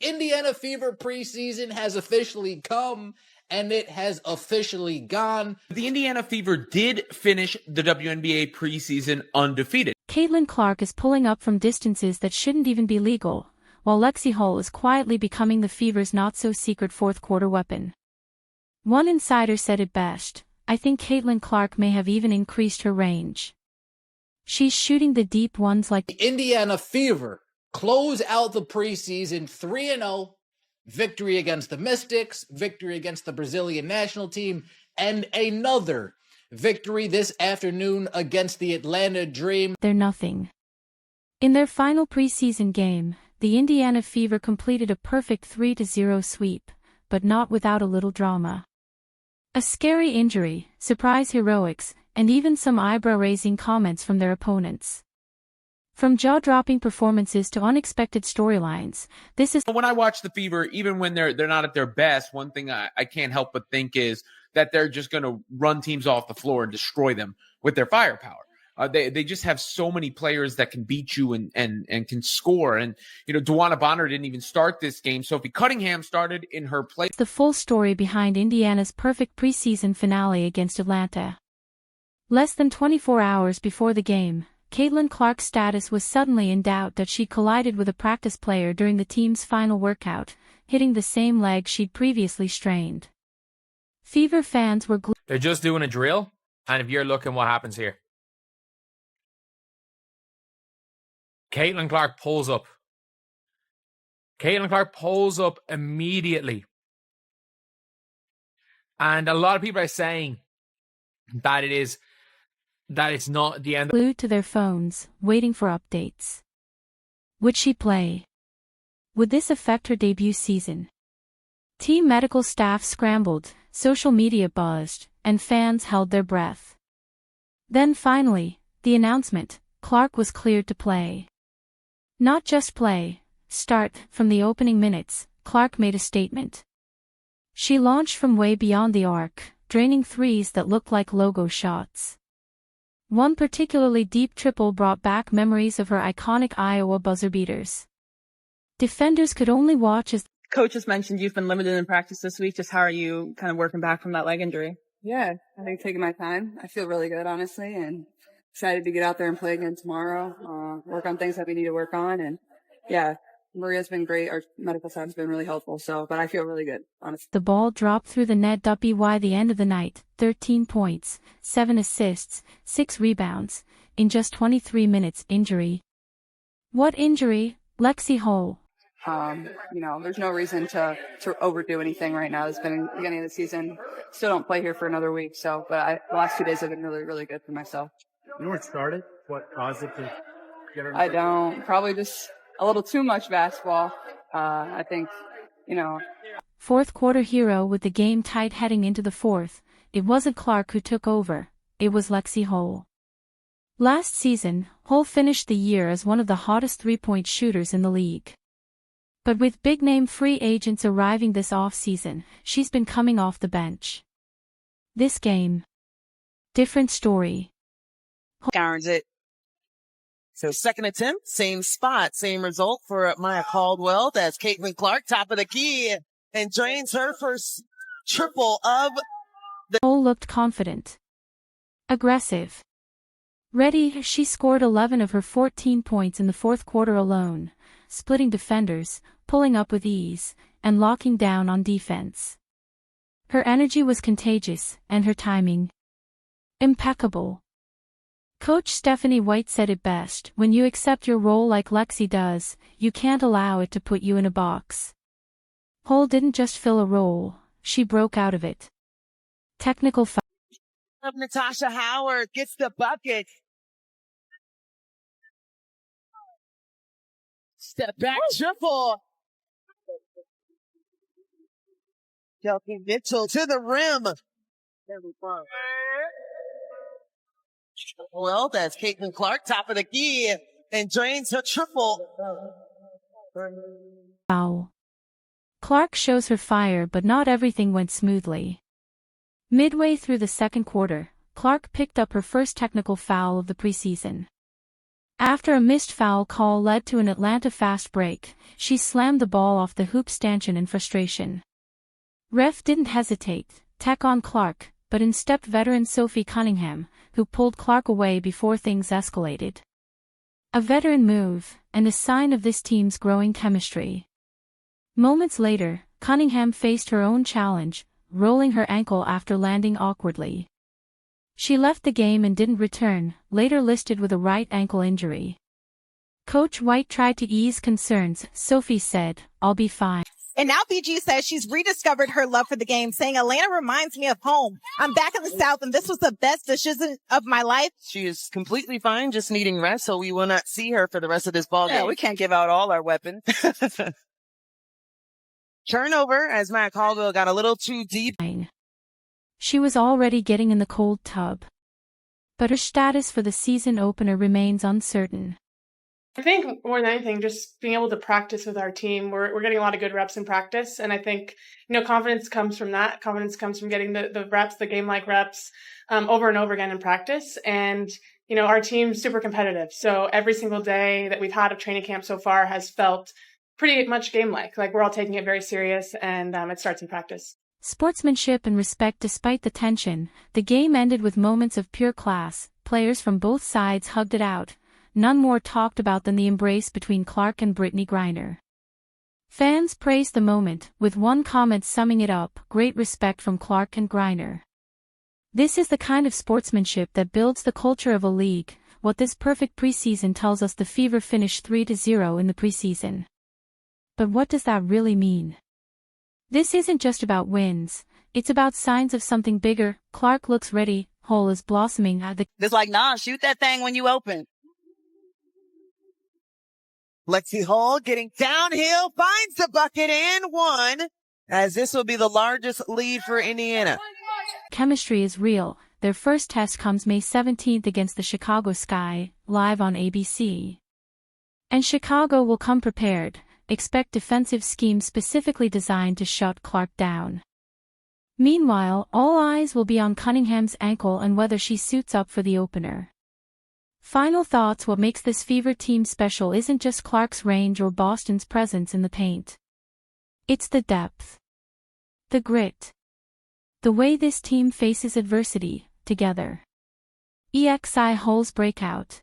Indiana Fever preseason has officially come, and it has officially gone. The Indiana Fever did finish the WNBA preseason undefeated. Caitlin Clark is pulling up from distances that shouldn't even be legal, while Lexie Hull is quietly becoming the Fever's not-so-secret fourth-quarter weapon. One insider said it best: "I think Caitlin Clark may have even increased her range. She's shooting the deep ones like..." The Indiana Fever close out the preseason 3-0, victory against the Mystics, victory against the Brazilian national team, and another victory this afternoon against the Atlanta Dream. They're nothing. In their final preseason game, the Indiana Fever completed a perfect 3-0 sweep, but not without a little drama. A scary injury, surprise heroics, and even some eyebrow-raising comments from their opponents. From jaw-dropping performances to unexpected storylines, this is... When I watch the Fever, even when they're not at their best, one thing I can't help but think is that they're just going to run teams off the floor and destroy them with their firepower. They just have so many players that can beat you and can score. And, Duana Bonner didn't even start this game. Sophie Cunningham started in her place. The full story behind Indiana's perfect preseason finale against Atlanta. Less than 24 hours before the game, Caitlin Clark's status was suddenly in doubt that she collided with a practice player during the team's final workout, hitting the same leg she'd previously strained. Fever fans were glued. They're just doing a drill, and if you're looking what happens here. Caitlin Clark pulls up. Caitlin Clark pulls up immediately. And a lot of people are saying that it's not the end. Glued to their phones, waiting for updates. Would she play? Would this affect her debut season? Team medical staff scrambled, social media buzzed, and fans held their breath. Then finally, the announcement: Clark was cleared to play. Not just play, start. From the opening minutes, Clark made a statement. She launched from way beyond the arc, draining threes that looked like logo shots. One particularly deep triple brought back memories of her iconic Iowa buzzer beaters. Defenders could only watch as... Coach just mentioned you've been limited in practice this week. Just how are you kind of working back from that leg injury? Yeah, I think taking my time. I feel really good, honestly, and excited to get out there and play again tomorrow, work on things that we need to work on. And yeah, Maria's been great. Our medical staff's been really helpful. But I feel really good, honestly. The ball dropped through the net. By the end of the night, 13 points, 7 assists, 6 rebounds, in just 23 minutes. Injury. What injury? Lexie Hull. There's no reason to overdo anything right now. It's been the beginning of the season. Still don't play here for another week. The last 2 days have been really, really good for myself. You know what started? What caused it to get her? I don't. Probably just a little too much basketball. I think, Fourth quarter hero with the game tight heading into the fourth. It wasn't Clark who took over. It was Lexie Hull. Last season, Hull finished the year as one of the hottest three-point shooters in the league. But with big-name free agents arriving this off-season, she's been coming off the bench. This game. Different story. Guards it. So second attempt, same spot, same result for Maya Caldwell. That's Caitlin Clark, top of the key, and drains her first triple of the... Hull looked confident. Aggressive. Ready. She scored 11 of her 14 points in the fourth quarter alone, splitting defenders, pulling up with ease, and locking down on defense. Her energy was contagious, and her timing impeccable. Coach Stephanie White said it best: when you accept your role like Lexie does, you can't allow it to put you in a box. Hull didn't just fill a role, she broke out of it. Technical foul. Natasha Howard gets the bucket. Step back triple. Kelsey Mitchell to the rim. Well, that's Caitlin Clark, top of the key, and drains her triple. Wow. Clark shows her fire, but not everything went smoothly. Midway through the second quarter, Clark picked up her first technical foul of the preseason. After a missed foul call led to an Atlanta fast break, she slammed the ball off the hoop stanchion in frustration. Ref didn't hesitate, tack on Clark, but in stepped veteran Sophie Cunningham, who pulled Clark away before things escalated. A veteran move, and a sign of this team's growing chemistry. Moments later, Cunningham faced her own challenge, rolling her ankle after landing awkwardly. She left the game and didn't return, later listed with a right ankle injury. Coach White tried to ease concerns. Sophie said, "I'll be fine." And now BG says she's rediscovered her love for the game, saying Atlanta reminds me of home. I'm back in the South, and this was the best decision of my life. She is completely fine, just needing rest, so we will not see her for the rest of this ball game. Yeah, we can't give out all our weapons. Turnover as Matt Caldwell got a little too deep. She was already getting in the cold tub. But her status for the season opener remains uncertain. I think more than anything, just being able to practice with our team. We're getting a lot of good reps in practice. And I think, confidence comes from that. Confidence comes from getting the reps, the game-like reps, over and over again in practice. And, our team's super competitive. So every single day that we've had of training camp so far has felt pretty much game-like. Like we're all taking it very serious, and it starts in practice. Sportsmanship and respect despite the tension, the game ended with moments of pure class. Players from both sides hugged it out. None more talked about than the embrace between Clark and Brittney Griner. Fans praised the moment, with one comment summing it up: "Great respect from Clark and Griner." This is the kind of sportsmanship that builds the culture of a league. What this perfect preseason tells us: the Fever finished 3-0 in the preseason. But what does that really mean? This isn't just about wins, it's about signs of something bigger. Clark looks ready, Hull is blossoming at the... It's like, nah, shoot that thing when you open. Lexie Hull getting downhill, finds the bucket and one, as this will be the largest lead for Indiana. Chemistry is real. Their first test comes May 17th against the Chicago Sky, live on ABC. And Chicago will come prepared. Expect defensive schemes specifically designed to shut Clark down. Meanwhile, all eyes will be on Cunningham's ankle and whether she suits up for the opener. Final thoughts: what makes this Fever team special isn't just Clark's range or Boston's presence in the paint. It's the depth. The grit. The way this team faces adversity, together. Lexie Hull's breakout.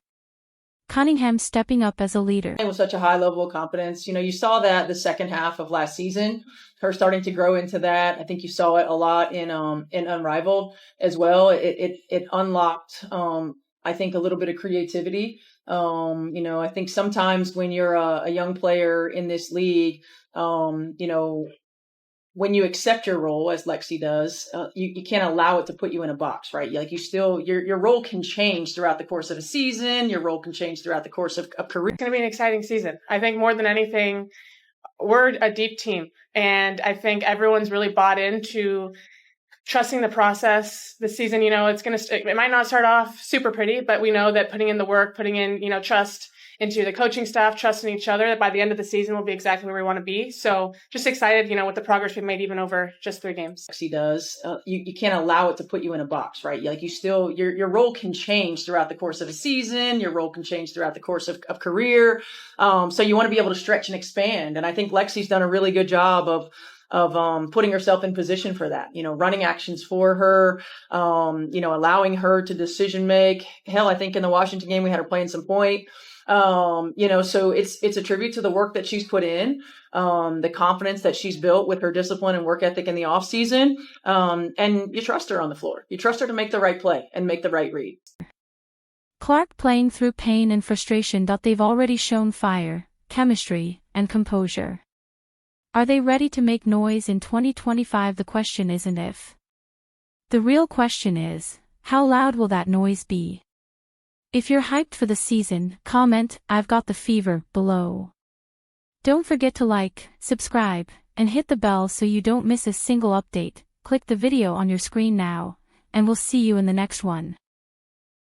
Cunningham stepping up as a leader. With such a high level of confidence. You saw that the second half of last season, her starting to grow into that. I think you saw it a lot in Unrivaled as well. It unlocked, I think, a little bit of creativity. I think sometimes when you're a young player in this league, when you accept your role, as Lexie does, you can't allow it to put you in a box, right? Like your role can change throughout the course of a season. Your role can change throughout the course of a career. It's going to be an exciting season. I think more than anything, we're a deep team. And I think everyone's really bought into trusting the process this season. It might not start off super pretty, but we know that putting in the work, putting in, trust into the coaching staff, trusting each other, that by the end of the season we'll be exactly where we want to be. So just excited, with the progress we've made even over just 3 games. Lexie does. You can't allow it to put you in a box, right? Like your role can change throughout the course of a season. Your role can change throughout the course of career. So you want to be able to stretch and expand. And I think Lexie's done a really good job of putting herself in position for that, running actions for her, allowing her to decision make. Hell, I think in the Washington game, we had her playing some point. So it's a tribute to the work that she's put in, the confidence that she's built with her discipline and work ethic in the off season. And you trust her on the floor. You trust her to make the right play and make the right read. Clark playing through pain and frustration. They've already shown fire, chemistry, and composure. Are they ready to make noise in 2025? The question isn't if. The real question is, how loud will that noise be? If you're hyped for the season, comment "I've got the fever" below. Don't forget to like, subscribe, and hit the bell so you don't miss a single update. Click the video on your screen now, and we'll see you in the next one.